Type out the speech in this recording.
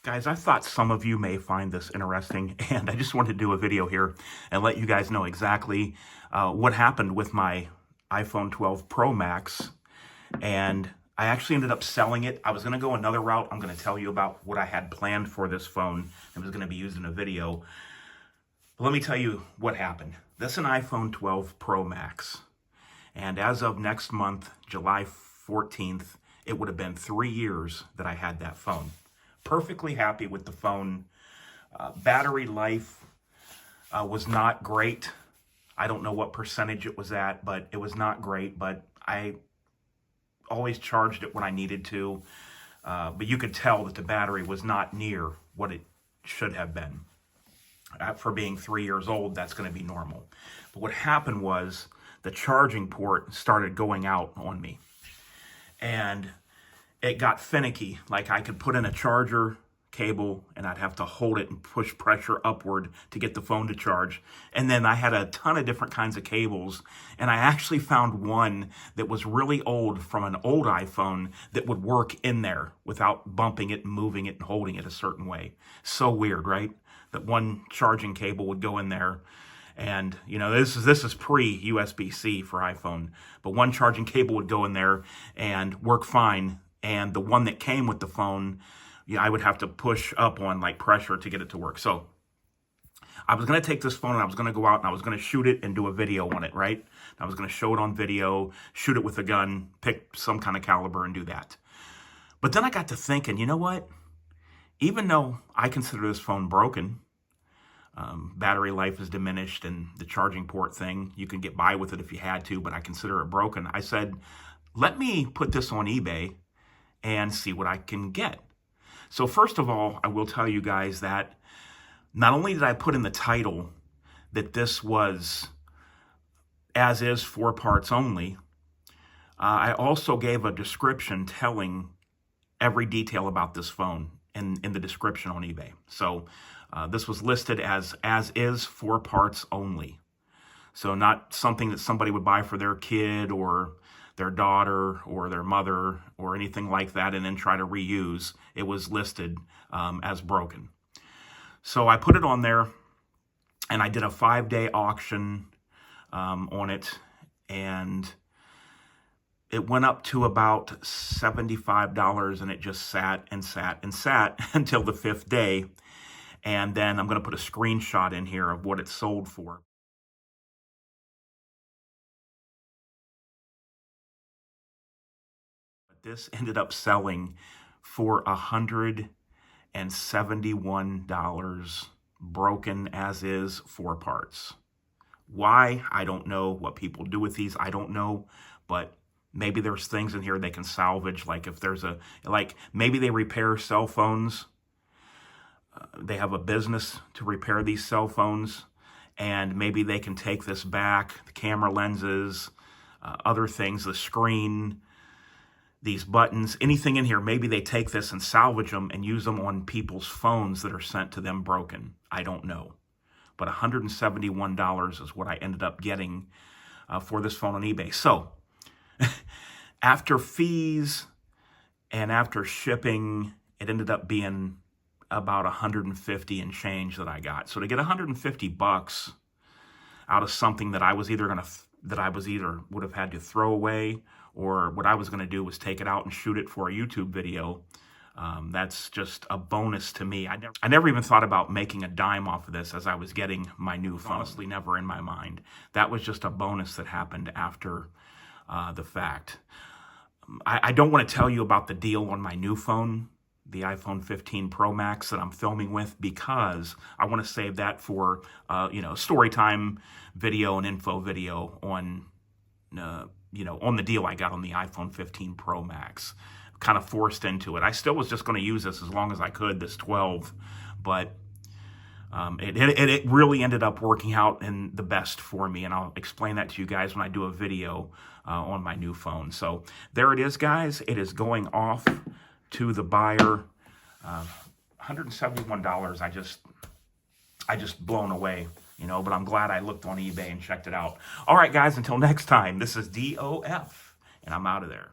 Guys, I thought some of you may find this interesting, and I just wanted to do a video here and let you guys know exactly what happened with my iPhone 12 Pro Max. And I actually ended up selling it. I was going to go another route. I'm going to tell you about what I had planned for this phone. It was going to be used in a video. But let me tell you what happened. This is an iPhone 12 Pro Max. And as of next month, July 14th, it would have been 3 years that I had that phone. Perfectly happy with the phone. Battery life was not great. I don't know what percentage it was at, but it was not great. But I always charged it when I needed to. But you could tell that the battery was not near what it should have been. For being 3 years old, that's going to be normal. But what happened was the charging port started going out on me. And it got finicky. Like I could put in a charger cable and I'd have to hold it and push pressure upward to get the phone to charge. And then I had a ton of different kinds of cables. And I actually found one that was really old from an old iPhone that would work in there without bumping it and moving it and holding it a certain way. So weird, right? That one charging cable would go in there. And, you know, this is pre-USB-C for iPhone. But one charging cable would go in there and work fine. And the one that came with the phone, I would have to push up on like pressure to get it to work. So I was going to take this phone and I was going to go out and I was going to shoot it and do a video on it, right? I was going to show it on video, shoot it with a gun, pick some kind of caliber and do that. But then I got to thinking, you know what? Even though I consider this phone broken, battery life is diminished and the charging port thing, you can get by with it if you had to, but I consider it broken. I said, let me put this on eBay and see what I can get. So first of all, I will tell you guys that not only did I put in the title that this was as is 4 parts only, I also gave a description telling every detail about this phone in the description on eBay. So this was listed as is 4 parts only. So not something that somebody would buy for their kid or their daughter or their mother or anything like that and then try to reuse. It was listed as broken. So I put it on there and I did a 5-day auction on it, and it went up to about $75 and it just sat and sat and sat until the 5th day. And then I'm going to put a screenshot in here of what it sold for. This ended up selling for $171, broken as is, 4 parts. Why? I don't know. What people do with these, I don't know. But maybe there's things in here they can salvage. Like if there's maybe they repair cell phones. They have a business to repair these cell phones. And maybe they can take this back, the camera lenses, other things, the screen, these buttons, anything in here, maybe they take this and salvage them and use them on people's phones that are sent to them broken. I don't know. But $171 is what I ended up getting for this phone on eBay. So after fees and after shipping, it ended up being about $150 and change that I got. So to get $150 out of something that I was either would have had to throw away, or what I was going to do was take it out and shoot it for a YouTube video. That's just a bonus to me. I never even thought about making a dime off of this as I was getting my new phone. Honestly, never in my mind. That was just a bonus that happened after the fact. I don't want to tell you about the deal on my new phone, the iPhone 15 Pro Max that I'm filming with, because I want to save that for story time video and info video on on the deal I got on the iPhone 15 Pro Max. Kind of forced into it. I still was just going to use this as long as I could, this 12, but it really ended up working out in the best for me, and I'll explain that to you guys when I do a video on my new phone. So there it is, guys. It is going off to the buyer. $171. I just blown away, but I'm glad I looked on eBay and checked it out. All right, guys, until next time, this is DOF, and I'm out of there.